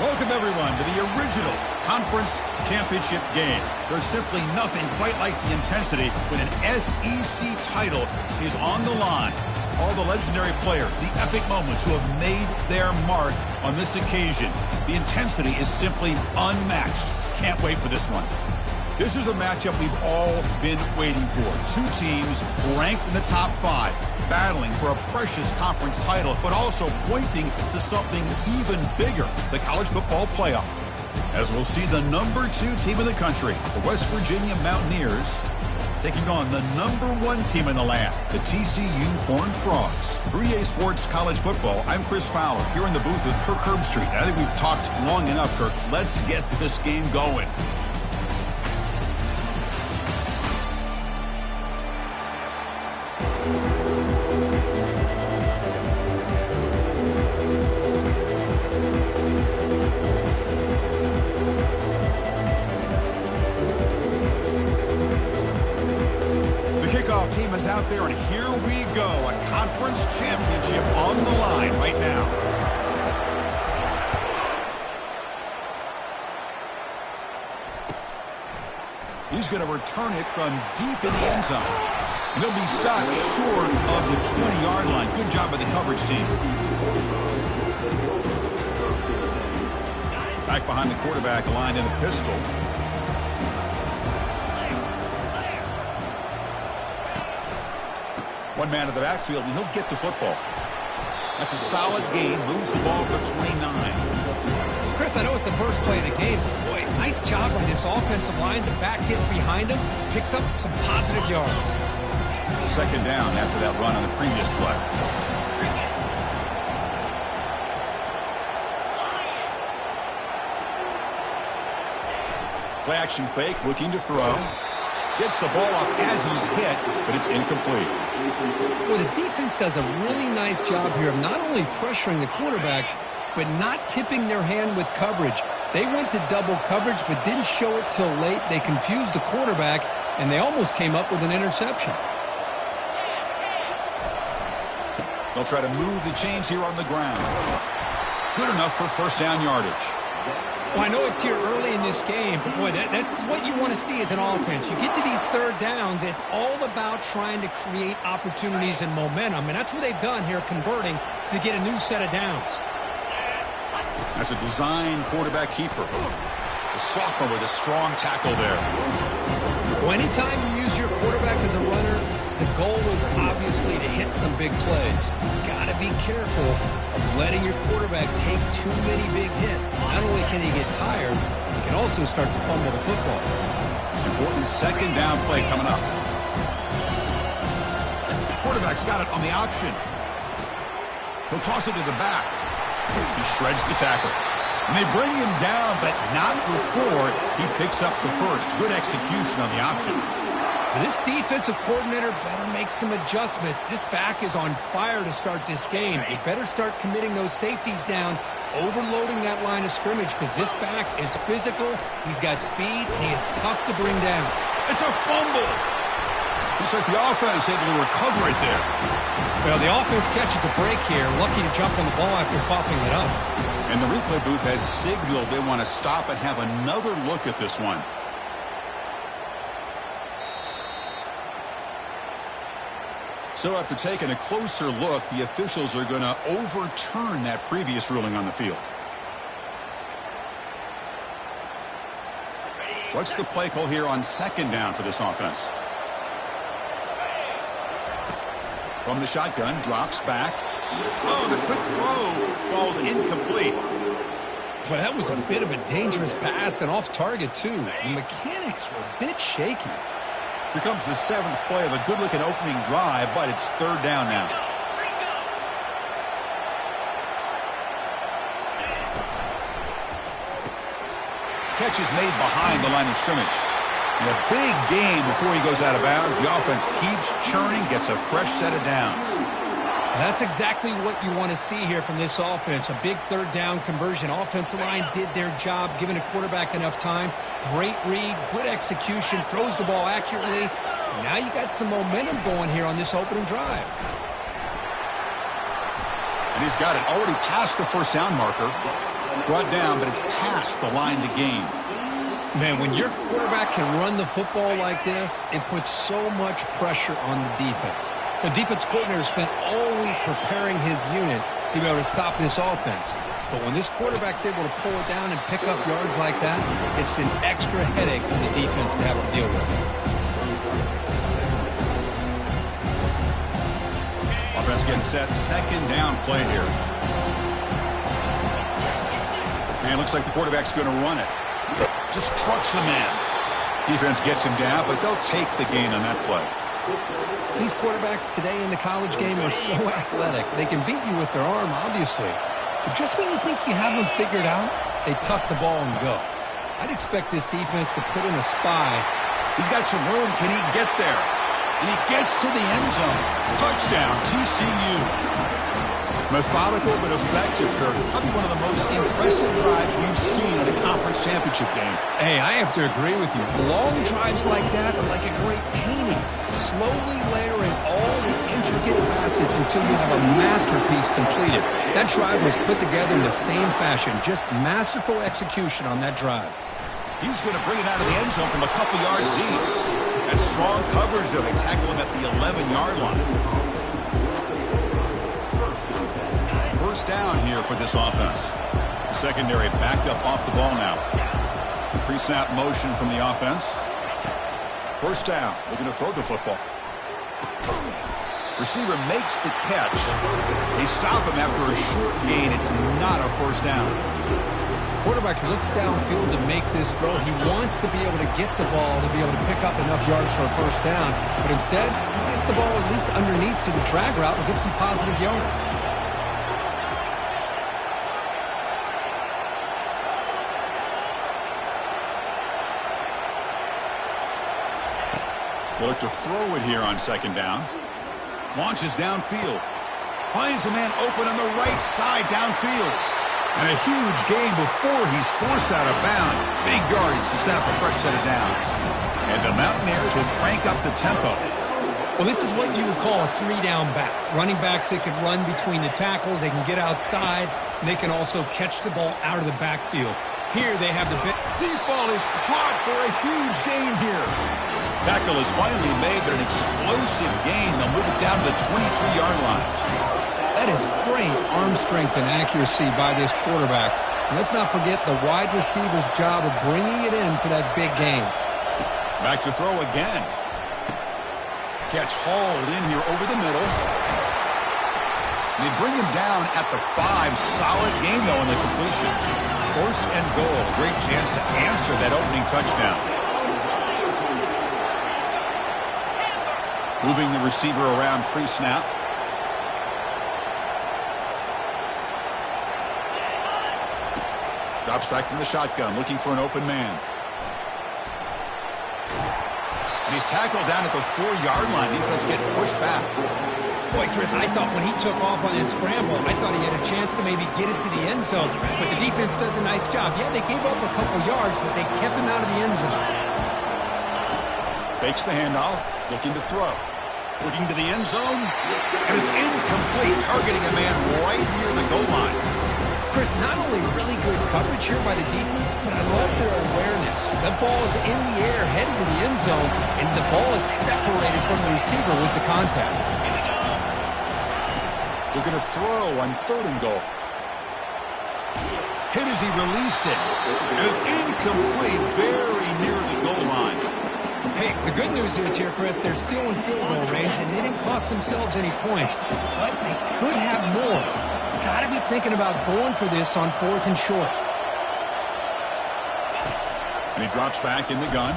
Welcome, everyone, to the original conference championship game. There's simply nothing quite like the intensity when an SEC title is on the line. All the legendary players, the epic moments who have made their mark on this occasion. The intensity is simply unmatched. Can't wait for this one. This is a matchup we've all been waiting for. Two teams ranked in the top 5, battling for a precious conference title, but also pointing to something even bigger, the college football playoff. As we'll see the number 2 team in the country, the West Virginia Mountaineers, taking on the number 1 team in the land, the TCU Horned Frogs. For EA Sports College Football, I'm Chris Fowler, here in the booth with Kirk Herbstreit. I think we've talked long enough, Kirk. Let's get this game going. Team is out there, and here we go. A conference championship on the line right now. He's going to return it from deep in the end zone. And he'll be stopped short of the 20-yard line. Good job by the coverage team. Back behind the quarterback, aligned in the pistol. One man in the backfield, and he'll get the football. That's a solid gain. Moves the ball to the 29. Chris, I know it's the first play of the game. Boy, nice job by this offensive line. The back gets behind him, picks up some positive yards. Second down after that run on the previous play. Play action fake, looking to throw. Gets the ball off as he's hit, but it's incomplete. Well, the defense does a really nice job here of not only pressuring the quarterback, but not tipping their hand with coverage. They went to double coverage, but didn't show it till late. They confused the quarterback, and they almost came up with an interception. They'll try to move the chains here on the ground. Good enough for first down yardage. Well, I know it's here early in this game, but boy, that's what you want to see as an offense. You get to these third downs, it's all about trying to create opportunities and momentum, and that's what they've done here, converting to get a new set of downs. That's a design quarterback keeper. The sophomore with a strong tackle there. Well, anytime you use your quarterback as a runner, the goal is obviously to hit some big plays. Got to be careful of letting your quarterback take too many big hits. Not only can he get tired, he can also start to fumble the football. Important second down play coming up. Quarterback's got it on the option. He'll toss it to the back. He shreds the tackle. And they bring him down, but not before he picks up the first. Good execution on the option. This defensive coordinator better make some adjustments. This back is on fire to start this game. He better start committing those safeties down, overloading that line of scrimmage, because this back is physical. He's got speed. He is tough to bring down. It's a fumble. Looks like the offense able to recover it there. Well, the offense catches a break here. Lucky to jump on the ball after coughing it up. And the replay booth has signaled they want to stop and have another look at this one. So after taking a closer look, the officials are going to overturn that previous ruling on the field. What's the play call here on second down for this offense? From the shotgun, drops back. Oh, the quick throw falls incomplete. Well, that was a bit of a dangerous pass and off target, too. The mechanics were a bit shaky. Here comes the 7th play of a good-looking opening drive, but it's third down now. Catch is made behind the line of scrimmage. And a big gain before he goes out of bounds. The offense keeps churning, gets a fresh set of downs. That's exactly what you want to see here from this offense. A big third down conversion. Offensive line did their job, giving a quarterback enough time. Great read, good execution, throws the ball accurately. And now you got some momentum going here on this opening drive. And he's got it already past the first down marker. Brought down, but it's past the line to gain. Man, when your quarterback can run the football like this, it puts so much pressure on the defense. The defense coordinator spent all week preparing his unit to be able to stop this offense. But when this quarterback's able to pull it down and pick up yards like that, it's an extra headache for the defense to have to deal with. Offense getting set. Second down play here. And it looks like the quarterback's going to run it. Just trucks the man. Defense gets him down, but they'll take the gain on that play. These quarterbacks today in the college game are so athletic. They can beat you with their arm, obviously. But just when you think you have them figured out, they tuck the ball and go. I'd expect this defense to put in a spy. He's got some room. Can he get there? And he gets to the end zone. Touchdown, TCU. Methodical but effective, Kirk. Probably one of the most impressive drives we've seen in a conference championship game. Hey, I have to agree with you. Long drives like that are like a great painting. Slowly layering all the intricate facets until you have a masterpiece completed. That drive was put together in the same fashion. Just masterful execution on that drive. He's going to bring it out of the end zone from a couple yards deep. That's strong coverage, though. They tackle him at the 11-yard line. First down here for this offense. Secondary backed up off the ball now. Pre-snap motion from the offense. First down. Looking to throw the football. Receiver makes the catch. They stop him after a short gain. It's not a first down. Quarterback looks downfield to make this throw. He wants to be able to get the ball to be able to pick up enough yards for a first down. But instead, he gets the ball at least underneath to the drag route and gets some positive yards. They look to throw it here on second down. Launches downfield. Finds a man open on the right side downfield. And a huge gain before he's forced out of bounds. Big yards to set up a fresh set of downs. And the Mountaineers will crank up the tempo. Well, this is what you would call a three-down back. Running backs, they can run between the tackles. They can get outside. And they can also catch the ball out of the backfield. Here they have the deep ball is caught for a huge gain here. Tackle is finally made, but an explosive gain. They'll move it down to the 23-yard line. That is great arm strength and accuracy by this quarterback. And let's not forget the wide receiver's job of bringing it in for that big gain. Back to throw again. Catch hauled in here over the middle. They bring him down at the 5. Solid gain, though, in the completion. First and goal. Great chance to answer that opening touchdown. Moving the receiver around pre-snap. Drops back from the shotgun, looking for an open man. And he's tackled down at the 4-yard line. Defense getting pushed back. Boy, Chris, I thought when he took off on his scramble, I thought he had a chance to maybe get it to the end zone. But the defense does a nice job. Yeah, they gave up a couple yards, but they kept him out of the end zone. Fakes the handoff, looking to throw. Looking to the end zone, and it's incomplete, targeting a man right near the goal line. Chris, not only really good coverage here by the defense, but I love their awareness. That ball is in the air, headed to the end zone, and the ball is separated from the receiver with the contact. Looking to throw on 3rd and goal. Hit as he released it, and it's incomplete, very near the goal line. Hey, the good news is here, Chris, they're still in field goal range, and they didn't cost themselves any points. But they could have more. Got to be thinking about going for this on 4th and short. And he drops back in the gun.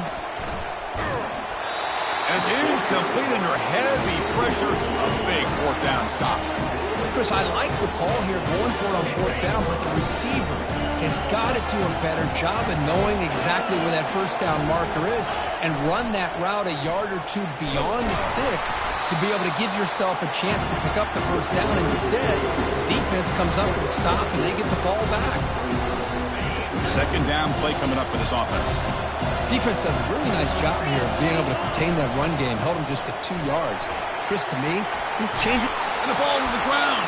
And it's incomplete under heavy pressure. A big 4th down stop. Chris, I like the call here going for it on 4th down, but the receiver has got to do a better job of knowing exactly where that 1st down marker is and run that route a yard or two beyond the sticks to be able to give yourself a chance to pick up the 1st down. Instead, the defense comes up with a stop and they get the ball back. Second down play coming up for this offense. Defense does a really nice job here of being able to contain that run game, held him just to 2 yards. Chris, to me, he's changing. And the ball to the ground.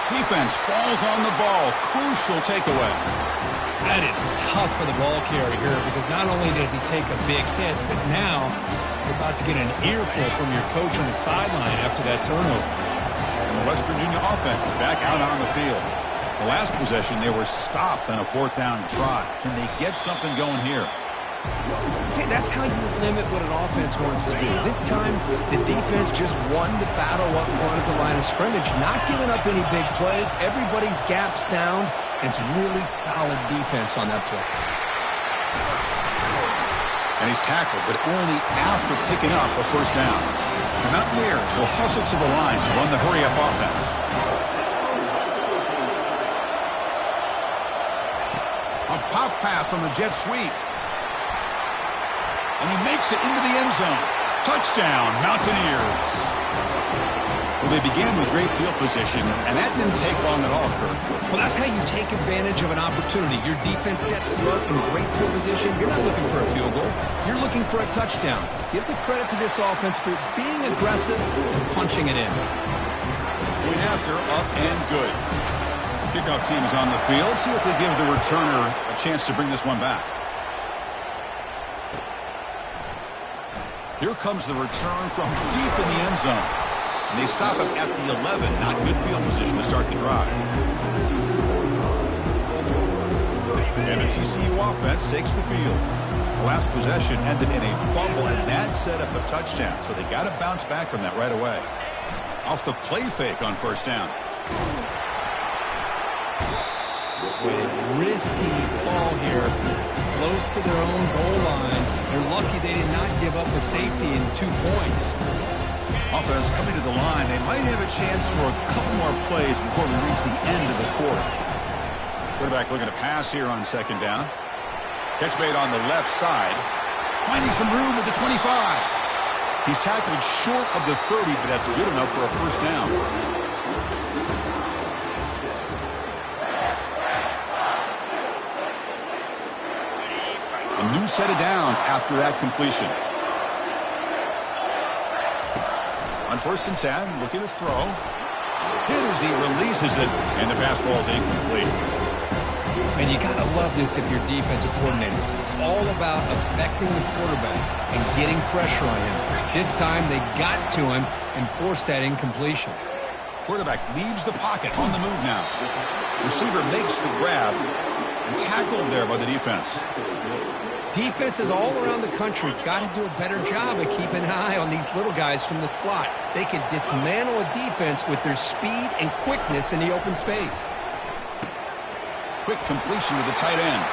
Defense falls on the ball. Crucial takeaway. That is tough for the ball carrier here because not only does he take a big hit, but now you're about to get an earful from your coach on the sideline after that turnover. And the West Virginia offense is back out on the field. The last possession, they were stopped on a 4th down try. Can they get something going here? See, that's how you limit what an offense wants to do. This time, the defense just won the battle up front at the line of scrimmage, not giving up any big plays. Everybody's gap sound. It's really solid defense on that play. And he's tackled, but only after picking up a 1st down. The Mountaineers will hustle to the line to run the hurry-up offense. A pop pass on the jet sweep. And he makes it into the end zone. Touchdown, Mountaineers. Well, they began with great field position, and that didn't take long at all, Kirk. Well, that's how you take advantage of an opportunity. Your defense sets you up in great field position. You're not looking for a field goal. You're looking for a touchdown. Give the credit to this offense for being aggressive and punching it in. Point after, up and good. Kickoff team is on the field. See if they give the returner a chance to bring this one back. Here comes the return from deep in the end zone. And they stop him at the 11. Not good field position to start the drive. And the TCU offense takes the field. The last possession ended in a fumble, and that set up a touchdown. So they got to bounce back from that right away. Off the play fake on 1st down. Risky call here. Close to their own goal line. They're lucky they did not give up a safety in 2 points. Offense coming to the line. They might have a chance for a couple more plays before we reach the end of the quarter. Quarterback looking to pass here on 2nd down. Catch made on the left side. Finding some room at the 25. He's tackled short of the 30, but that's good enough for a 1st down. A new set of downs after that completion. On 1st and 10, looking to throw. Hit as he releases it, and the pass ball is incomplete. And you got to love this if you're defensive coordinator. It's all about affecting the quarterback and getting pressure on him. This time they got to him and forced that incompletion. Quarterback leaves the pocket on the move now. Receiver makes the grab and tackled there by the defense. Defenses all around the country have got to do a better job of keeping an eye on these little guys from the slot. They can dismantle a defense with their speed and quickness in the open space. Quick completion to the tight end.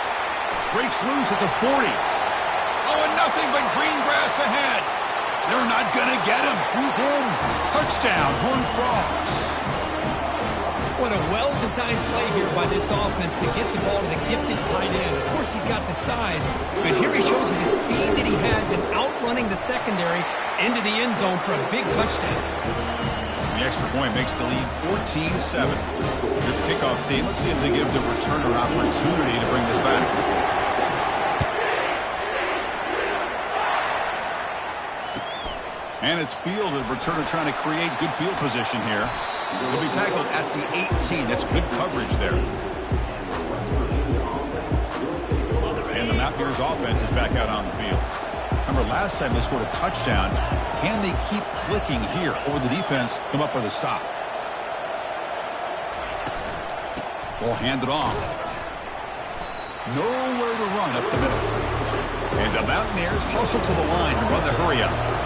Breaks loose at the 40. Oh, and nothing but green grass ahead. They're not going to get him. He's in. Touchdown, Horned Frogs. What a well-designed play here by this offense to get the ball to the gifted tight end. Of course, he's got the size, but here he shows you the speed that he has in outrunning the secondary into the end zone for a big touchdown. The extra point makes the lead 14-7. Here's a kickoff team. Let's see if they give the returner opportunity to bring this back. And it's field. The returner trying to create good field position here. He'll be tackled at the 18. That's good coverage there. And the Mountaineers offense is back out on the field. Remember, last time they scored a touchdown. Can they keep clicking here, or the defense come up with a stop? Ball handed off. Nowhere to run up the middle. And the Mountaineers hustle to the line to run the hurry-up.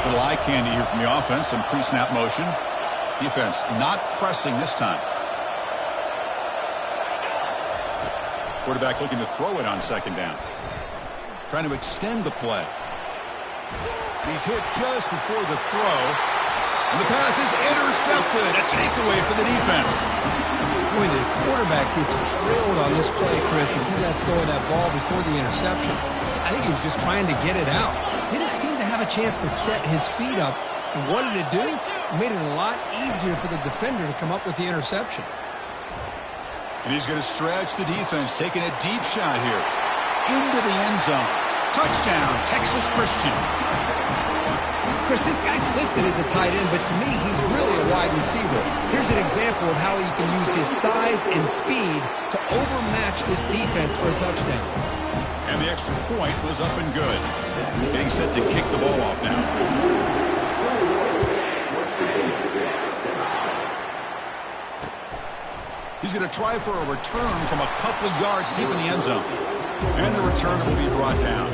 Little eye candy here from the offense. Some pre-snap motion. Defense not pressing this time. Quarterback looking to throw it on 2nd down. Trying to extend the play. He's hit just before the throw. And the pass is intercepted. A takeaway for the defense. Boy, the quarterback gets drilled on this play, Chris, as he lets go of that ball before the interception. I think he was just trying to get it out. Didn't seem to have a chance to set his feet up. And what did it do? It made it a lot easier for the defender to come up with the interception. And he's going to stretch the defense, taking a deep shot here. Into the end zone. Touchdown, Texas Christian. Chris, this guy's listed as a tight end, but to me, he's really a wide receiver. Here's an example of how he can use his size and speed to overmatch this defense for a touchdown. And the extra point was up and good. Getting set to kick the ball off now. He's going to try for a return from a couple of yards deep in the end zone. And the returner will be brought down.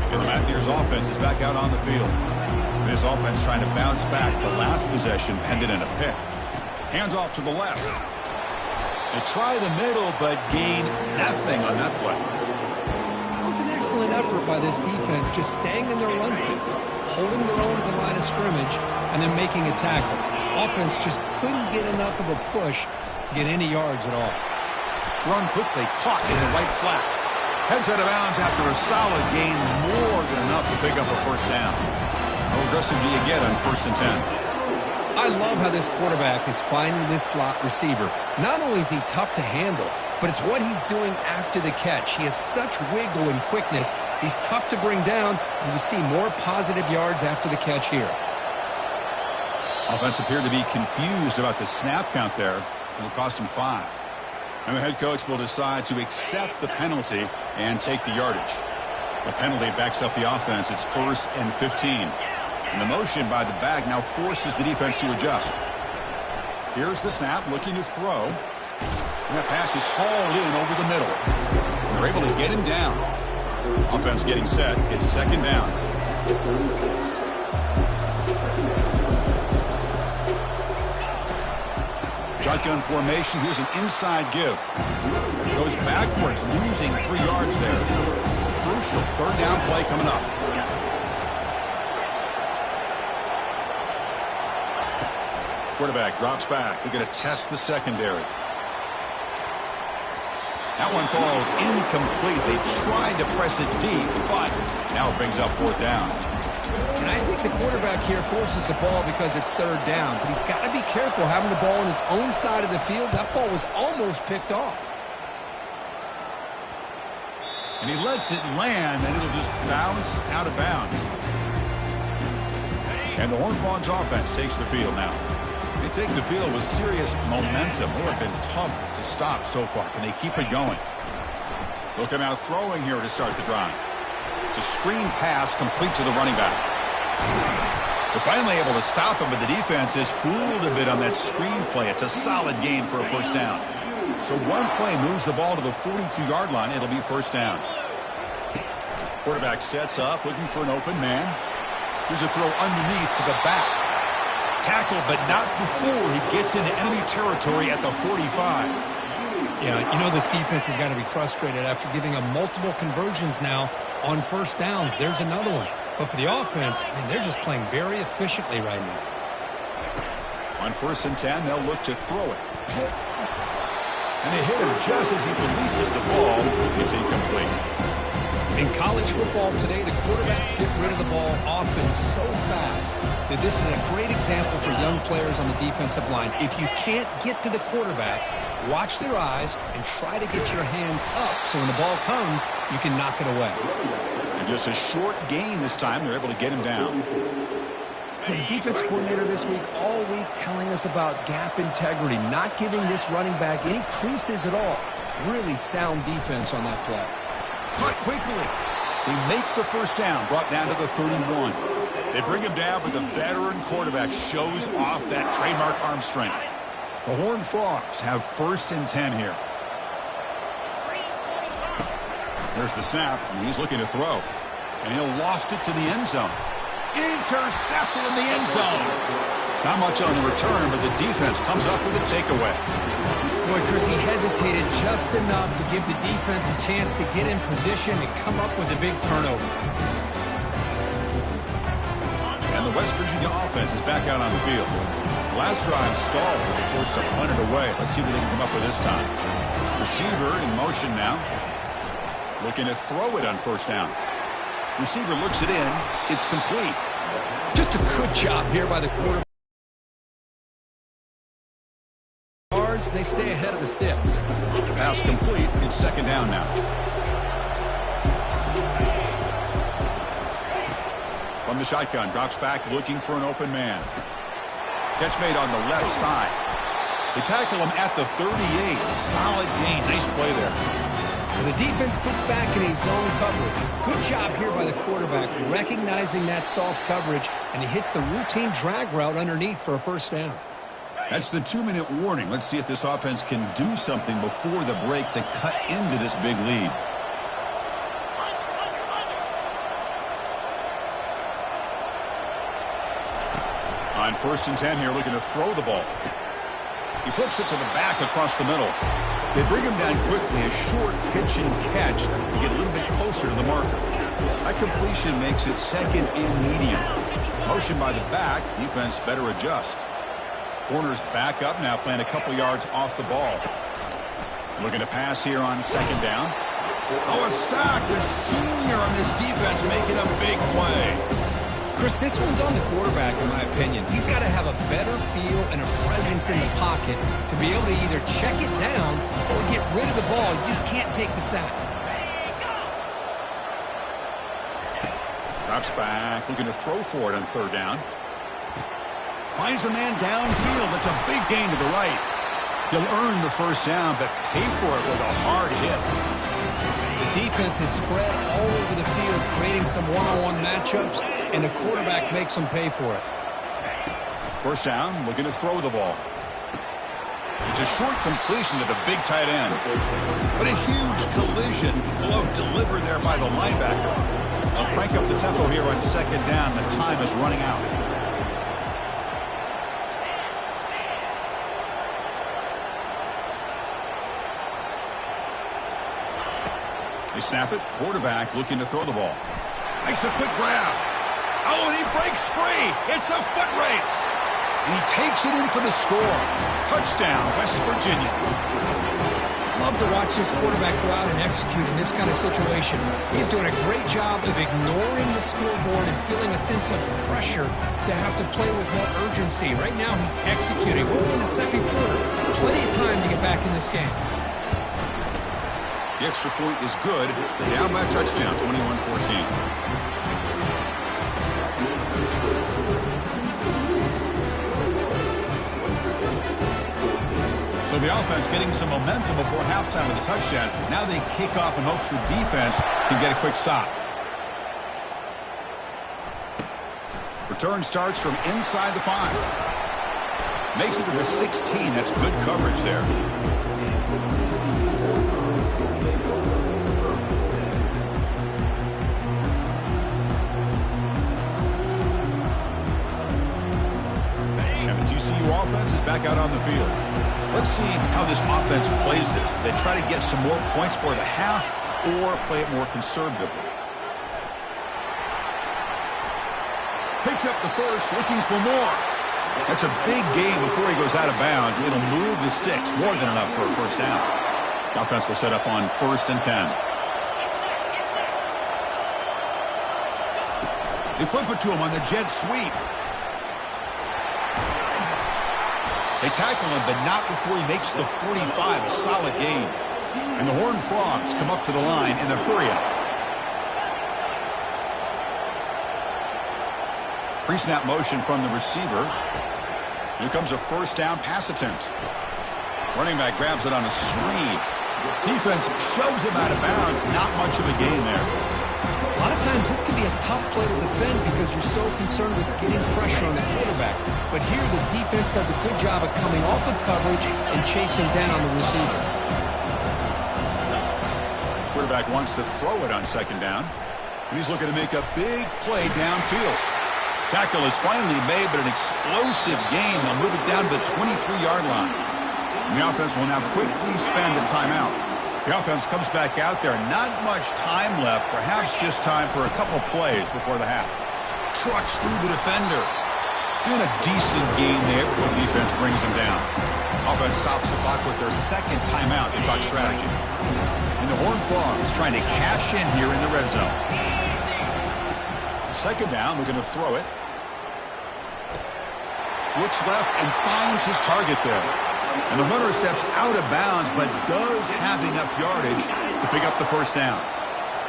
And the Mountaineers offense is back out on the field. This offense trying to bounce back. The last possession ended in a pick. Hands off to the left. They try the middle, but gain nothing on that play. That was an excellent effort by this defense, just staying in their run fits, holding their own at the line of scrimmage, and then making a tackle. Offense just couldn't get enough of a push to get any yards at all. Thrown quickly, caught in the right flat. Heads out of bounds after a solid gain, more than enough to pick up a first down. How aggressive do you get on 1st and 10? I love how this quarterback is finding this slot receiver. Not only is he tough to handle, but it's what he's doing after the catch. He has such wiggle and quickness. He's tough to bring down, and you see more positive yards after the catch here. Offense appeared to be confused about the snap count there. It'll cost him 5. And the head coach will decide to accept the penalty and take the yardage. The penalty backs up the offense. It's 1st and 15. And the motion by the back now forces the defense to adjust. Here's the snap, looking to throw. And that pass is hauled in over the middle. They're able to get him down. Offense getting set. It's 2nd down. Shotgun formation. Here's an inside give. Goes backwards, losing 3 yards there. Crucial 3rd down play coming up. Quarterback drops back. They're going to test the secondary. That one falls incomplete. They tried to press it deep, but now it brings up 4th down. And I think the quarterback here forces the ball because it's 3rd down. But he's got to be careful having the ball on his own side of the field. That ball was almost picked off. And he lets it land, and it'll just bounce out of bounds. And the Horned Frogs offense takes the field now. They take the field with serious momentum. They have been tough to stop so far. Can they keep it going? Looking out throwing here to start the drive. It's a screen pass complete to the running back. They're finally able to stop him, but the defense is fooled a bit on that screen play. It's a solid gain for a 1st down. So one play moves the ball to the 42-yard line. It'll be 1st down. Quarterback sets up, looking for an open man. Here's a throw underneath to the back. Tackled, but not before he gets into enemy territory at the 45. Yeah, you know this defense has got to be frustrated after giving them multiple conversions now on 1st downs. There's another one. But for the offense, man, they're just playing very efficiently right now. On 1st and 10, they'll look to throw it. And they hit him just as he releases the ball. It's incomplete. In college football today, the quarterbacks get rid of the ball often so fast that this is a great example for young players on the defensive line. If you can't get to the quarterback, watch their eyes and try to get your hands up so when the ball comes, you can knock it away. And just a short gain this time. They're able to get him down. The defense coordinator this week, all week, telling us about gap integrity, not giving this running back any creases at all. Really sound defense on that play. Cut quickly. They make the 1st down, brought down to the 31. They bring him down, but the veteran quarterback shows off that trademark arm strength. The Horned Frogs have 1st and 10 here. There's the snap, and he's looking to throw. And he'll loft it to the end zone. Intercepted in the end zone. Not much on the return, but the defense comes up with a takeaway. Boy, Chris, he hesitated just enough to give the defense a chance to get in position and come up with a big turnover. And the West Virginia offense is back out on the field. Last drive stalled. They were forced to punt it away. Let's see what they can come up with this time. Receiver in motion now. Looking to throw it on 1st down. Receiver looks it in. It's complete. Just a good job here by the quarterback. They stay ahead of the sticks. Pass complete. It's 2nd down now. From the shotgun, drops back looking for an open man. Catch made on the left side. They tackle him at the 38. Solid gain. Nice play there. The defense sits back in a zone coverage. Good job here by the quarterback recognizing that soft coverage, and he hits the routine drag route underneath for a first down. That's the 2-minute warning. Let's see if this offense can do something before the break to cut into this big lead. On 1st and 10 here, looking to throw the ball. He flips it to the back across the middle. They bring him down quickly, a short pitch and catch to get a little bit closer to the marker. That completion makes it 2nd and medium. Motion by the back, defense better adjust. Corners back up now, playing a couple yards off the ball. Looking to pass here on 2nd down. Oh, a sack. The senior on this defense making a big play. Chris, this one's on the quarterback, in my opinion. He's got to have a better feel and a presence in the pocket to be able to either check it down or get rid of the ball. You just can't take the sack. Drops back, looking to throw for it on 3rd down. Finds a man downfield. That's a big gain to the right. He'll earn the first down, but pay for it with a hard hit. The defense is spread all over the field, creating some one-on-one matchups, and the quarterback makes them pay for it. First down, looking to throw the ball. It's a short completion to the big tight end. But a huge collision blow delivered there by the linebacker. They'll crank up the tempo here on 2nd down. The time is running out. They snap it. Quarterback looking to throw the ball. Makes a quick grab. Oh, and he breaks free. It's a foot race. And he takes it in for the score. Touchdown, West Virginia. Love to watch this quarterback go out and execute in this kind of situation. He's doing a great job of ignoring the scoreboard and feeling a sense of pressure to have to play with more urgency. Right now, he's executing. We're in the 2nd quarter. Plenty of time to get back in this game. The extra point is good. Down by a touchdown, 21-14. So the offense getting some momentum before halftime with a touchdown. Now they kick off in hopes the defense can get a quick stop. Return starts from inside the 5. Makes it to the 16. That's good coverage there. TCU offense is back out on the field. Let's see how this offense plays this. They try to get some more points for the half or play it more conservatively. Picks up the first, looking for more. That's a big gain before he goes out of bounds. It'll move the sticks, more than enough for a first down. The offense will set up on 1st and 10. They flip it to him on the jet sweep. They tackle him, but not before he makes the 45, a solid gain. And the Horned Frogs come up to the line in the hurry-up. Pre-snap motion from the receiver. Here comes a first down pass attempt. Running back grabs it on a screen. Defense shoves him out of bounds. Not much of a gain there. A lot of times this can be a tough play to defend because you're so concerned with getting pressure on the quarterback. But here the defense does a good job of coming off of coverage and chasing down the receiver. Quarterback wants to throw it on 2nd down. And he's looking to make a big play downfield. Tackle is finally made, but an explosive gain. They'll move it down to the 23-yard line. And the offense will now quickly spend a timeout. The offense comes back out there. Not much time left. Perhaps just time for a couple plays before the half. Trucks through the defender. Doing a decent gain there before the defense brings him down. Offense stops the clock with their 2nd timeout to talk strategy. And the Horned Frogs trying to cash in here in the red zone. 2nd down. We're going to throw it. Looks left and finds his target there. And the runner steps out of bounds, but does have enough yardage to pick up the first down.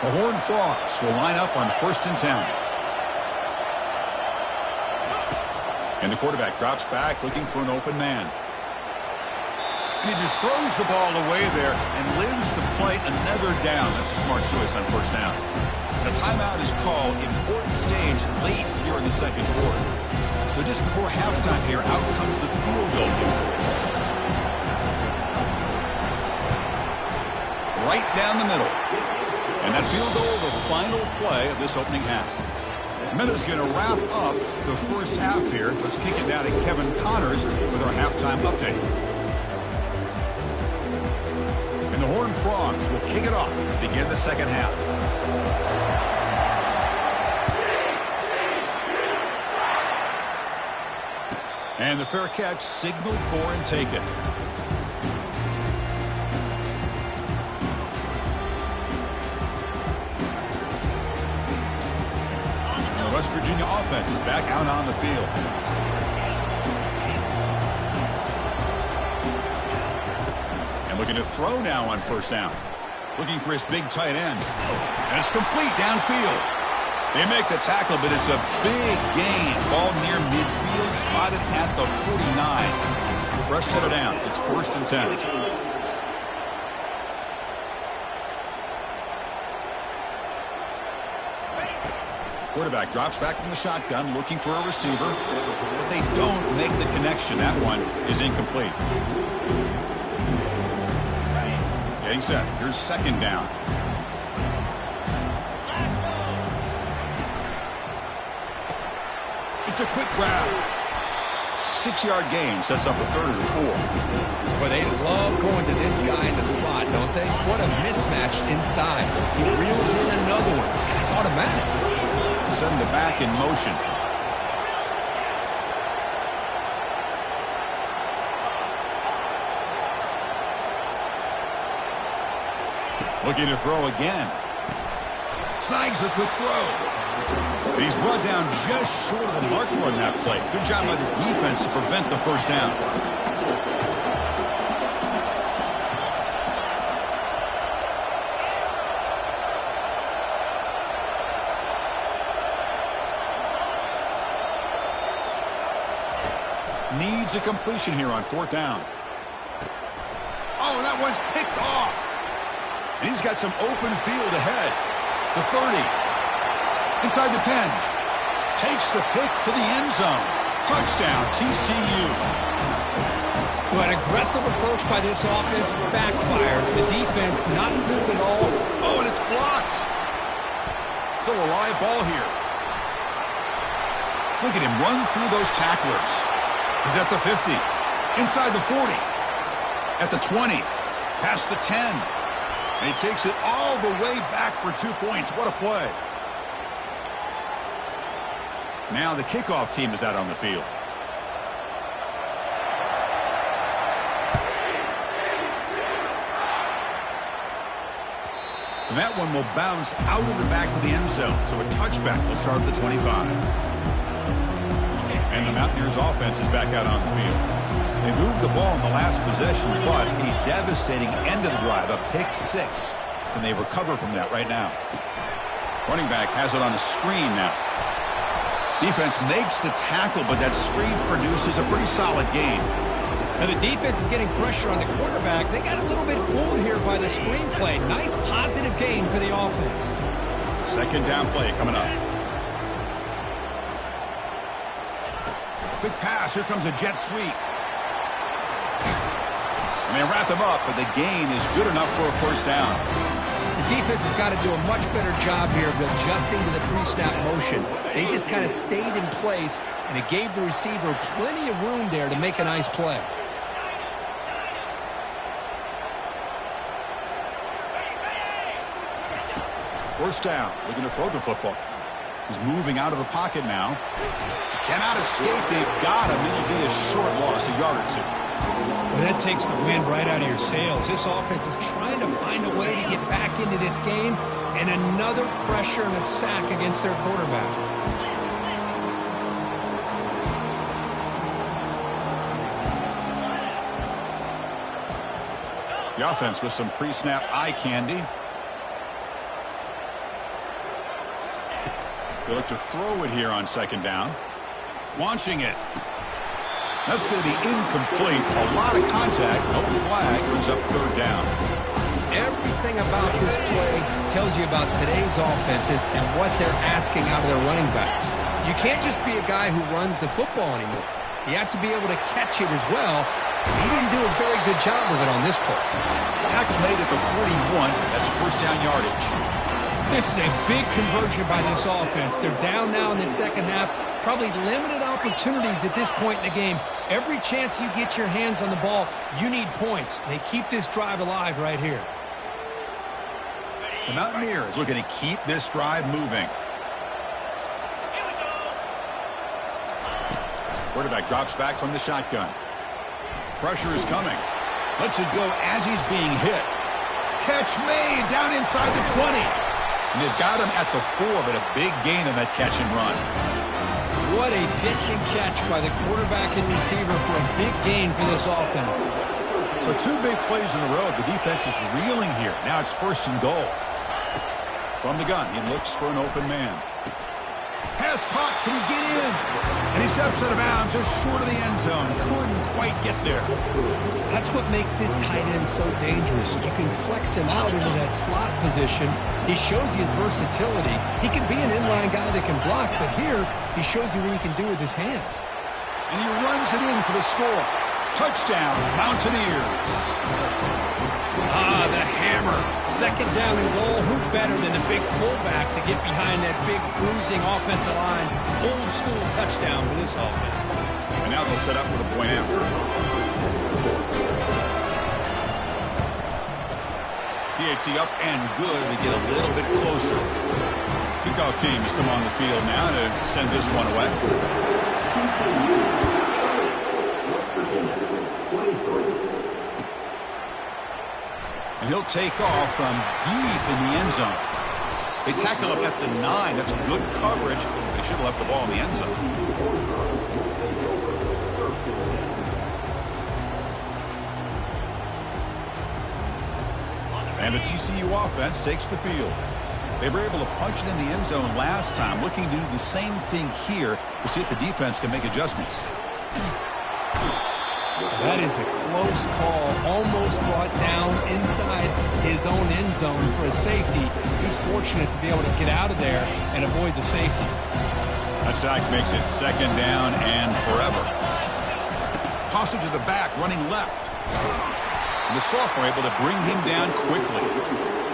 The Horned Frogs will line up on 1st and 10. And the quarterback drops back looking for an open man. And he just throws the ball away there and lives to play another down. That's a smart choice on first down. The timeout is called. Important stage late here in the second quarter. So just before halftime here, out comes the field goal. Right down the middle. And that field goal, the final play of this opening half. Minutes going to wrap up the first half here. Let's kick it down to Kevin Connors with our halftime update. And the Horned Frogs will kick it off to begin the second half. And the fair catch signaled for and taken. West Virginia offense is back out on the field. And looking to throw now on first down. Looking for his big tight end. And it's complete downfield. They make the tackle, but it's a big gain. Ball near midfield, spotted at the 49. Fresh set of downs. It's 1st and 10. Quarterback drops back from the shotgun, looking for a receiver, but they don't make the connection. That one is incomplete. Getting set. Here's second down. It's a quick grab. 6-yard gain sets up a 3rd and 4. Well, they love going to this guy in the slot, don't they? What a mismatch inside. He reels in another one. This guy's automatic. Send the back in motion. Looking to throw again. Snags the quick throw. But he's brought down just short of the marker on that play. Good job by the defense to prevent the first down. Needs a completion here on 4th down. Oh, that one's picked off. And he's got some open field ahead. The 30. Inside the 10. Takes the pick to the end zone. Touchdown, TCU. Well, an aggressive approach by this offense backfires. The defense not fooled at all. Oh, and it's blocked. Still a live ball here. Look at him run through those tacklers. He's at the 50, inside the 40, at the 20, past the 10. And he takes it all the way back for 2 points. What a play. Now the kickoff team is out on the field. And that one will bounce out of the back of the end zone. So a touchback will start at the 25. And the Mountaineers offense is back out on the field. They moved the ball in the last possession, but a devastating end of the drive, a pick 6. And they recover from that right now. Running back has it on a screen now. Defense makes the tackle, but that screen produces a pretty solid gain. Now the defense is getting pressure on the quarterback. They got a little bit fooled here by the screen play. Nice positive gain for the offense. Second down play coming up. Quick pass. Here comes a jet sweep. And they wrap him up, but the gain is good enough for a first down. The defense has got to do a much better job here of adjusting to the pre-snap motion. They just kind of stayed in place, and it gave the receiver plenty of room there to make a nice play. First down, looking to throw the football. He's moving out of the pocket now. Cannot escape. They've got him. It'll be a short loss, a yard or 2. Well, that takes the wind right out of your sails. This offense is trying to find a way to get back into this game, and another pressure and a sack against their quarterback. The offense with some pre-snap eye candy. They look to throw it here on second down. Launching it. That's going to be incomplete. A lot of contact. No flag. Brings up third down. Everything about this play tells you about today's offenses and what they're asking out of their running backs. You can't just be a guy who runs the football anymore. You have to be able to catch it as well. He didn't do a very good job of it on this play. Tackle made at the 41. That's first down yardage. This is a big conversion by this offense. They're down now in the second half. Probably limited opportunities at this point in the game. Every chance you get your hands on the ball, you need points. They keep this drive alive right here. The Mountaineers looking to keep this drive moving. Quarterback drops back from the shotgun. Pressure is coming. Lets it go as he's being hit. Catch made down inside the 20. And they've got him at the 4, but a big gain on that catch and run. What a pitch and catch by the quarterback and receiver for a big gain for this offense. So 2 big plays in a row. The defense is reeling here. Now it's first and goal. From the gun, he looks for an open man. Pass caught. Can he get in? And he steps out of bounds just short of the end zone. Couldn't quite get there. That's what makes this tight end so dangerous. You can flex him out into that slot position. He shows you his versatility. He can be an inline guy that can block, but here he shows you what he can do with his hands. And he runs it in for the score. Touchdown, Mountaineers. The hammer. Second down and goal. Who better than the big fullback to get behind that big bruising offensive line? Old school touchdown for this offense. And now they'll set up for the point after. PAT up and good. They get a little bit closer. Kickoff team has come on the field now to send this one away. And he'll take off from deep in the end zone. They tackle him at the 9. That's good coverage. They should have left the ball in the end zone. And the TCU offense takes the field. They were able to punch it in the end zone last time. Looking to do the same thing here to see if the defense can make adjustments. That is a close call. Almost brought down inside his own end zone for a safety. He's fortunate to be able to get out of there and avoid the safety. That sack makes it second down and forever. Toss it to the back, running left. And the sophomore able to bring him down quickly.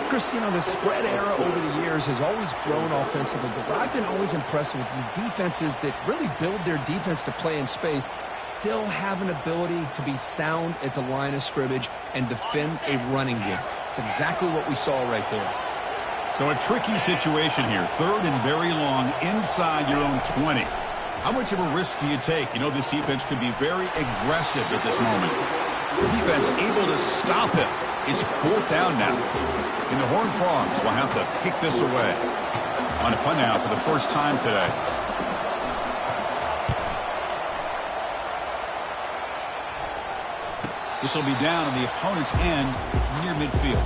Chris, you know, the spread era over the years has always grown offensively, but I've been always impressed with the defenses that really build their defense to play in space, still have an ability to be sound at the line of scrimmage and defend a running game. It's exactly what we saw right there. So a tricky situation here. Third and very long inside your own 20. How much of a risk do you take? You know, this defense could be very aggressive at this moment. The defense able to stop him. It's fourth down now. And the Horned Frogs will have to kick this away. On a punt now for the first time today. This will be down on the opponent's end near midfield.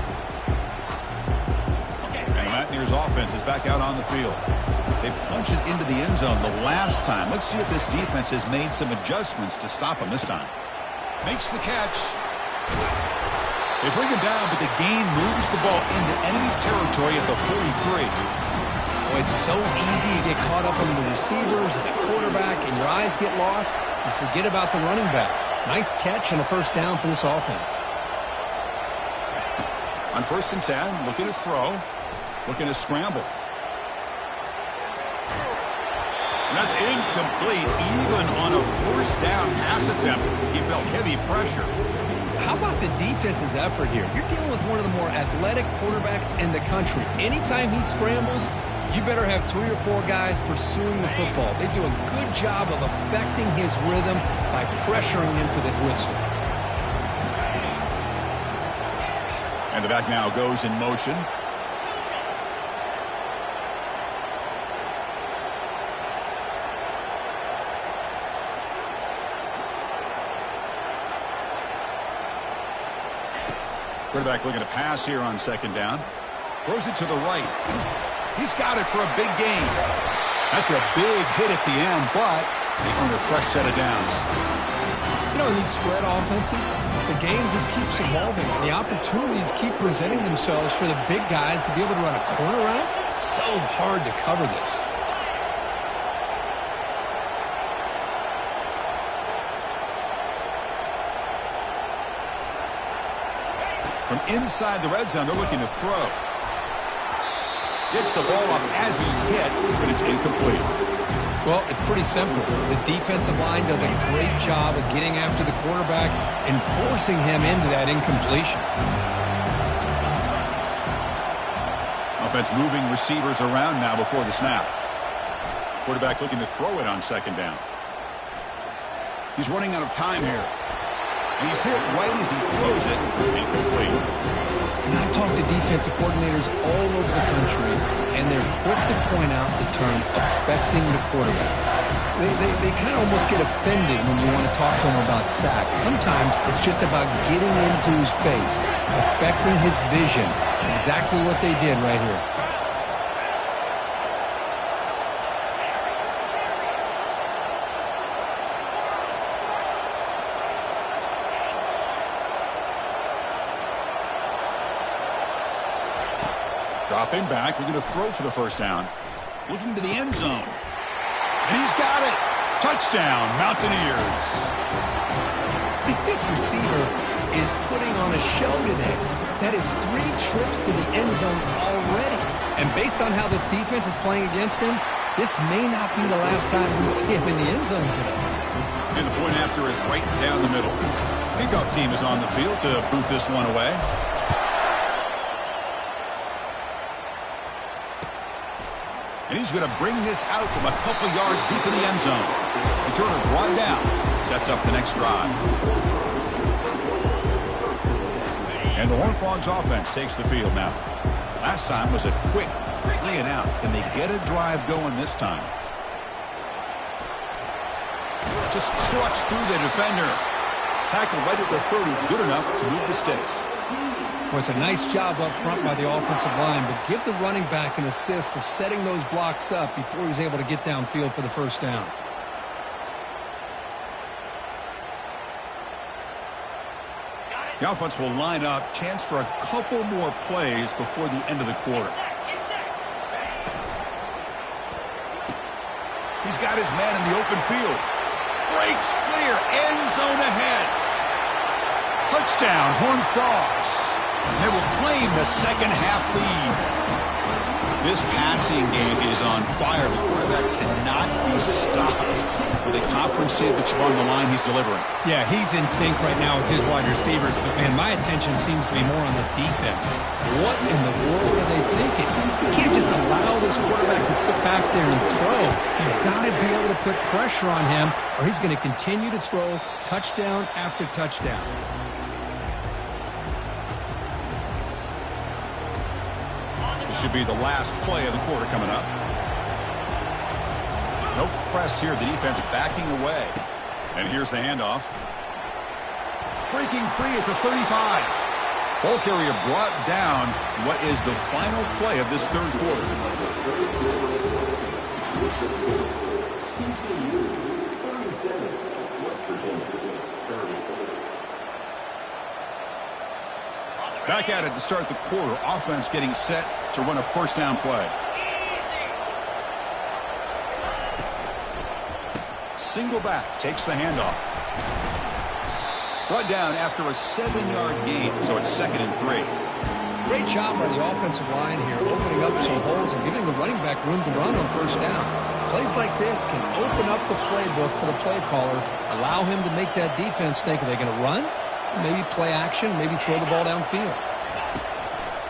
And the Mountaineers offense is back out on the field. They punched it into the end zone the last time. Let's see if this defense has made some adjustments to stop him this time. Makes the catch. They bring him down, but the gain moves the ball into enemy territory at the 43. Well, it's so easy to get caught up on the receivers, the quarterback, and your eyes get lost. You forget about the running back. Nice catch and a first down for this offense. On first and 10, looking to throw, looking to scramble. And that's incomplete. Even on a first down pass attempt, he felt heavy pressure. How about the defense's effort here? You're dealing with one of the more athletic quarterbacks in the country. Anytime he scrambles, you better have 3 or 4 guys pursuing the football. They do a good job of affecting his rhythm by pressuring him to the whistle. And the back now goes in motion. Quarterback looking to pass here on second down. Throws it to the right. He's got it for a big gain. That's a big hit at the end, but they earn a fresh set of downs. You know, in these spread offenses, the game just keeps evolving. The opportunities keep presenting themselves for the big guys to be able to run a corner route. So hard to cover this. From inside the red zone, they're looking to throw. Gets the ball off as he's hit, but it's incomplete. Well, it's pretty simple. The defensive line does a great job of getting after the quarterback and forcing him into that incompletion. Offense moving receivers around now before the snap. Quarterback looking to throw it on second down. He's running out of time here. And he's hit right as he throws it. Incomplete. And I talk to defensive coordinators all over the country, and they're quick to point out the term affecting the quarterback. They kind of almost get offended when you want to talk to them about sacks. Sometimes it's just about getting into his face, affecting his vision. It's exactly what they did right here. Dropping back, we're going to throw for the first down. Looking to the end zone. And he's got it. Touchdown, Mountaineers. This receiver is putting on a show today. That is 3 trips to the end zone already. And based on how this defense is playing against him, this may not be the last time we see him in the end zone today. And the point after is right down the middle. Kickoff team is on the field to boot this one away. And he's going to bring this out from a couple yards deep in the end zone. Returner brought down. Sets up the next drive. And the Horned Frogs offense takes the field now. Last time was a quick 3 and out. Can they get a drive going this time? Just trucks through the defender. Tackle right at the 30. Good enough to move the sticks. Well, it's a nice job up front by the offensive line, but give the running back an assist for setting those blocks up before he was able to get downfield for the first down. The offense will line up. Chance for a couple more plays before the end of the quarter. He's got his man in the open field. Breaks clear. End zone ahead. Touchdown, Horned Frogs. And they will claim the second half lead. This passing game is on fire. The quarterback cannot be stopped. With a conference championship on the line, he's delivering. Yeah, he's in sync right now with his wide receivers. But, man, my attention seems to be more on the defense. What in the world are they thinking? You can't just allow this quarterback to sit back there and throw. You've got to be able to put pressure on him, or he's going to continue to throw touchdown after touchdown. Should be the last play of the quarter coming up. No press here. The defense backing away. And here's the handoff. Breaking free at the 35. Ball carrier brought down. What is the final play of this third quarter? Back at it to start the quarter. Offense getting set to run a first down play. Single back takes the handoff. Brought down after a 7-yard gain, so it's 2nd and 3. Great job by the offensive line here, opening up some holes and giving the running back room to run on first down. Plays like this can open up the playbook for the play caller, allow him to make that defense think, are they going to run? Maybe play action, maybe throw the ball downfield.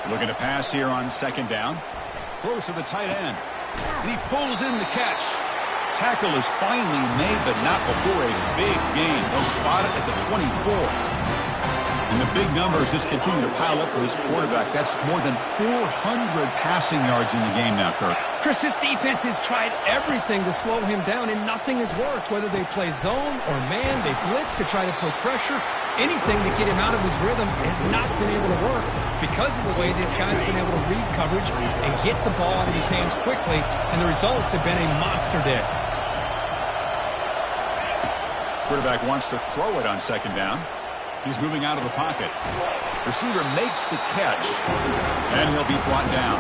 Looking to pass here on 2nd down. Throws to the tight end. And he pulls in the catch. Tackle is finally made, but not before a big gain. They'll spot it at the 24. And the big numbers just continue to pile up for this quarterback. That's more than 400 passing yards in the game now, Kirk. Chris, this defense has tried everything to slow him down, and nothing has worked. Whether they play zone or man, they blitz to try to put pressure. Anything to get him out of his rhythm has not been able to work because of the way this guy's been able to read coverage and get the ball out of his hands quickly, and the results have been a monster day. Quarterback wants to throw it on second down. He's moving out of the pocket. Receiver makes the catch, and he'll be brought down.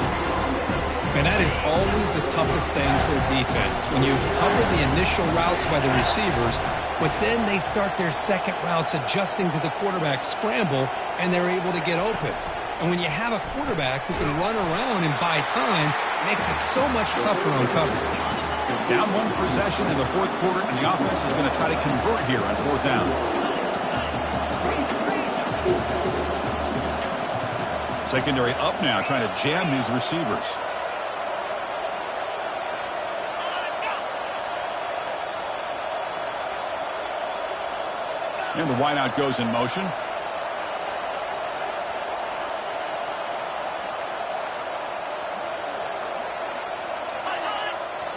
And that is always the toughest thing for a defense. When you cover the initial routes by the receivers, but then they start their second routes adjusting to the quarterback scramble, and they're able to get open. And when you have a quarterback who can run around and buy time, it makes it so much tougher on coverage. Down one possession in the fourth quarter, and the offense is going to try to convert here on fourth down. Secondary up now, trying to jam these receivers. And the wideout goes in motion.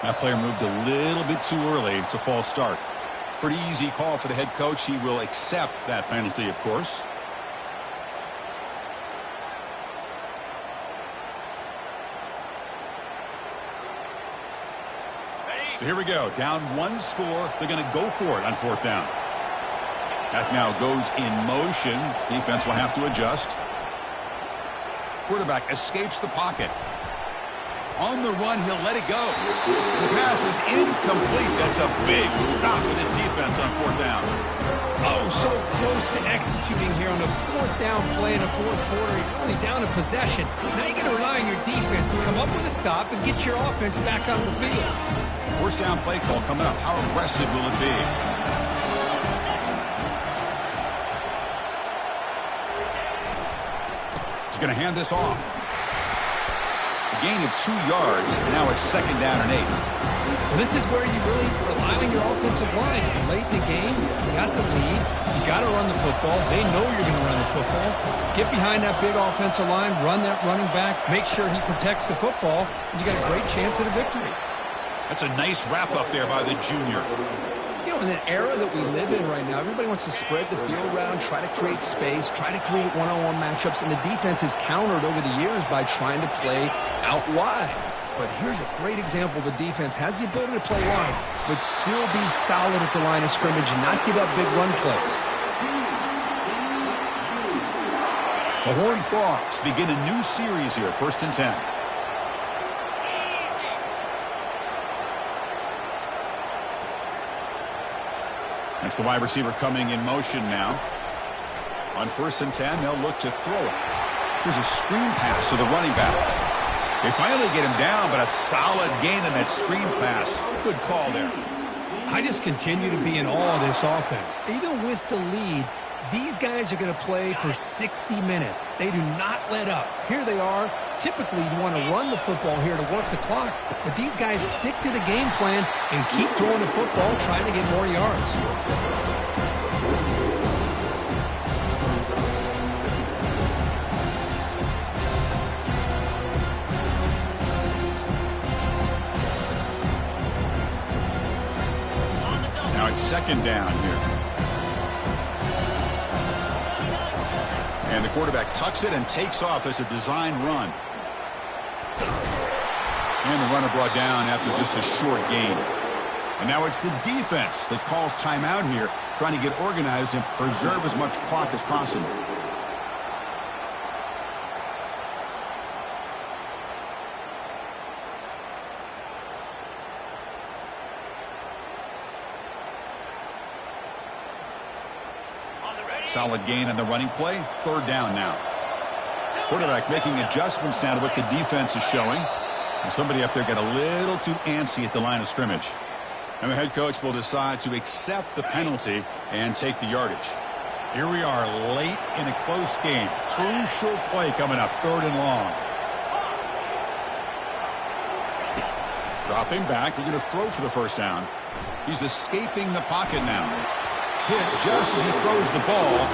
That player moved a little bit too early. It's a false start. Pretty easy call for the head coach. He will accept that penalty, of course. So here we go. Down one score. They're going to go for it on fourth down. That now goes in motion. Defense will have to adjust. Quarterback escapes the pocket. On the run, he'll let it go. The pass is incomplete. That's a big stop with this defense on fourth down. Oh, so close to executing here on the fourth down play in the fourth quarter. You're only down a possession. Now you got to rely on your defense to come up with a stop and get your offense back on the field. First down play call coming up. How aggressive will it be? He's going to hand this off. Gain of 2 yards. Now it's second down and 8. Well, this is where you really rely on your offensive line. Late in the game, you got the lead. You got to run the football. They know you're going to run the football. Get behind that big offensive line. Run that running back. Make sure he protects the football. And you got a great chance at a victory. That's a nice wrap up there by the junior. You know, in an era that we live in right now, everybody wants to spread the field around, try to create space, try to create one-on-one matchups, and the defense is countered over the years by trying to play out wide. But here's a great example. The defense has the ability to play wide, but still be solid at the line of scrimmage and not give up big run plays. The Horned Frogs begin a new series here, 1st and 10. That's the wide receiver coming in motion now. On 1st and 10, they'll look to throw it. Here's a screen pass to the running back. They finally get him down, but a solid gain in that screen pass. Good call there. I just continue to be in awe of this offense. Even with the lead, these guys are going to play for 60 minutes. They do not let up. Here they are. Typically, you want to run the football here to work the clock, but these guys stick to the game plan and keep throwing the football, trying to get more yards. Now it's second down here. And the quarterback tucks it and takes off as a design run. And the runner brought down after just a short gain. And now it's the defense that calls timeout here, trying to get organized and preserve as much clock as possible. Solid gain on the running play. 3rd down now. Quarterback making adjustments now to what the defense is showing. And somebody up there got a little too antsy at the line of scrimmage. And the head coach will decide to accept the penalty and take the yardage. Here we are late in a close game. Crucial play coming up. 3rd and long. Dropping back. They're going to throw for the first down. He's escaping the pocket now. Hit just as he throws the ball.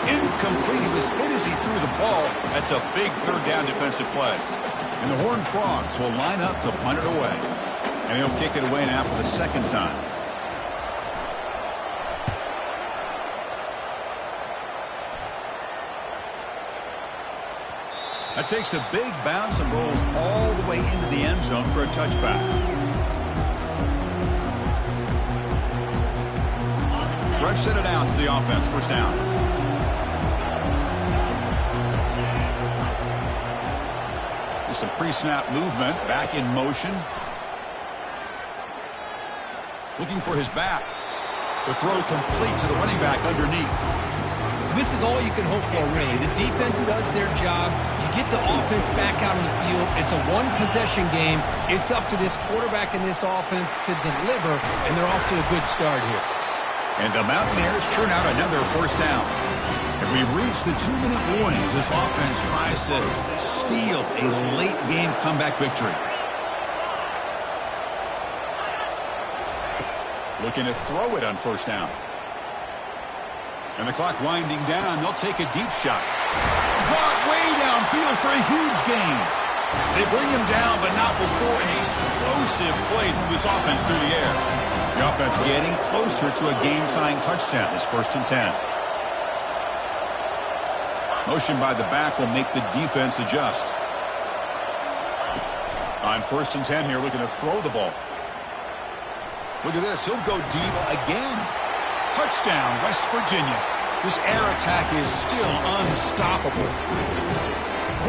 Incomplete. He was hit as he threw the ball. That's a big 3rd down defensive play. And the Horned Frogs will line up to punt it away. And he'll kick it away now for the 2nd time. That takes a big bounce and rolls all the way into the end zone for a touchback. fresh set of downs for the offense. First down. There's some pre-snap movement. Back in motion. Looking for his back. The throw complete to the running back underneath. This is all you can hope for, really. The defense does their job. You get the offense back out on the field. It's a one-possession game. It's up to this quarterback and this offense to deliver, and they're off to a good start here. And the Mountaineers churn out another first down. And we've reached the 2-minute warning as this offense tries to steal a late-game comeback victory. Looking to throw it on first down. And the clock winding down, they'll take a deep shot. Brought way downfield for a huge gain. They bring him down, but not before an explosive play through this offense through the air. The offense getting closer to a game-tying touchdown. It's 1st and 10. Motion by the back will make the defense adjust. On 1st and 10 here, looking to throw the ball. Look at this. He'll go deep again. Touchdown, West Virginia. This air attack is still unstoppable.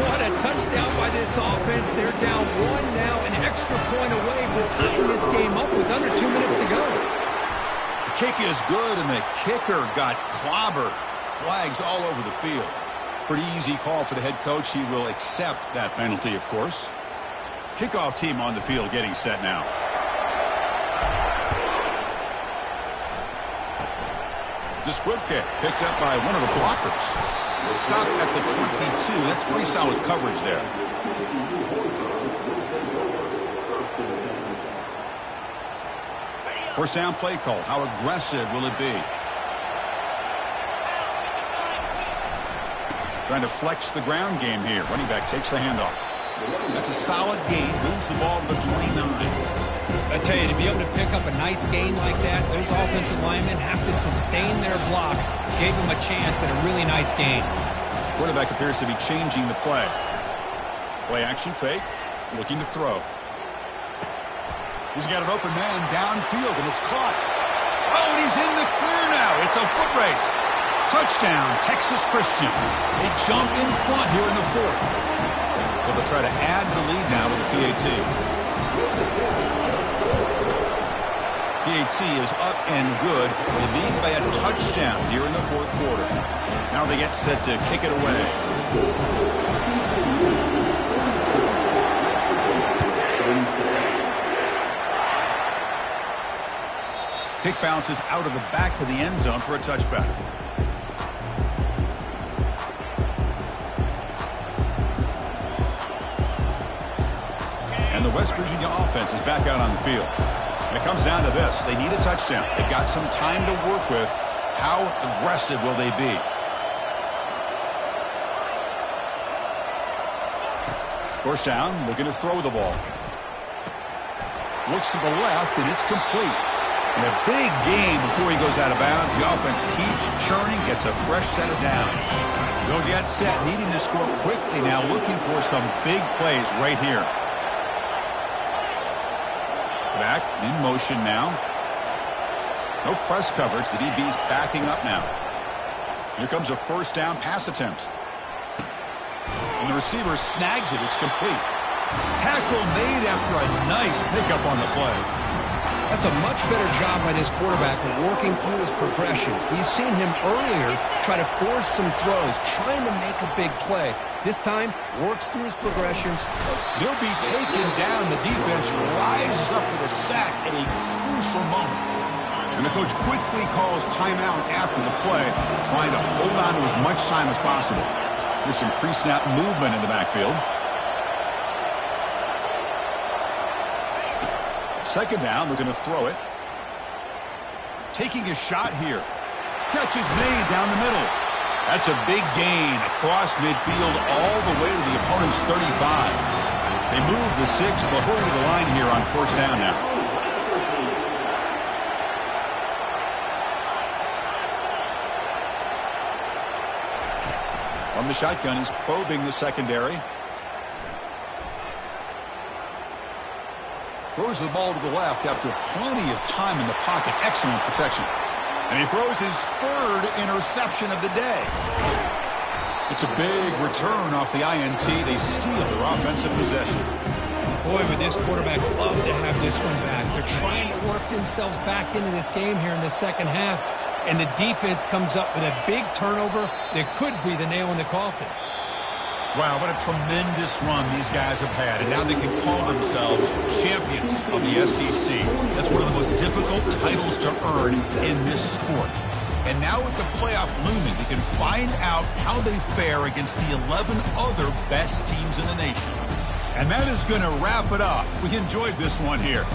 What a touchdown by this offense. They're down 1 now, an extra point away from tying this game up with under 2 minutes to go. The kick is good, and the kicker got clobbered. Flags all over the field. Pretty easy call for the head coach. He will accept that penalty, of course. Kickoff team on the field getting set now. The squib kick picked up by one of the blockers. Stop at the 22. That's pretty solid coverage there. First down play call. How aggressive will it be? Trying to flex the ground game here. Running back takes the handoff. That's a solid gain. Moves the ball to the 29. I tell you, to be able to pick up a nice gain like that, those offensive linemen have to sustain their blocks. Gave them a chance at a really nice gain. Quarterback appears to be changing the play. Play action fake. Looking to throw. He's got an open man downfield, and it's caught. Oh, and he's in the clear now. It's a foot race. Touchdown, Texas Christian. They jump in front here in the 4th. Well, they'll try to add the lead now with the PAT. PAT is up and good. They lead by a touchdown here in the 4th quarter. Now they get set to kick it away. Kick bounces out of the back of the end zone for a touchback. And the West Virginia offense is back out on the field. And it comes down to this. They need a touchdown. They've got some time to work with. How aggressive will they be? First down, looking to throw the ball. Looks to the left, and it's complete. And a big gain before he goes out of bounds. The offense keeps churning, gets a fresh set of downs. They'll get set, needing to score quickly now, looking for some big plays right here. Back in motion now. No press coverage. The DB's backing up now. Here comes a first down pass attempt. And the receiver snags it. It's complete. Tackle made after a nice pickup on the play. That's a much better job by this quarterback of working through his progressions. We've seen him earlier try to force some throws, trying to make a big play. This time, works through his progressions. He'll be taken down. The defense rises up with a sack at a crucial moment. And the coach quickly calls timeout after the play, trying to hold on to as much time as possible. There's some pre-snap movement in the backfield. Second down, we're going to throw it. Taking a shot here. Catch is made down the middle. That's a big gain across midfield all the way to the opponent's 35. They move the 6. They'll hurry to the line here on first down now. From the shotgun, he's probing the secondary. Throws the ball to the left after plenty of time in the pocket. Excellent protection. And he throws his third interception of the day. It's a big return off the INT. They steal their offensive possession. Boy, would this quarterback love to have this one back. They're trying to work themselves back into this game here in the second half. And the defense comes up with a big turnover that could be the nail in the coffin. Wow, what a tremendous run these guys have had. And now they can call themselves champions of the SEC. That's one of the most difficult titles to earn in this sport. And now with the playoff looming, they can find out how they fare against the 11 other best teams in the nation. And that is going to wrap it up. We enjoyed this one here.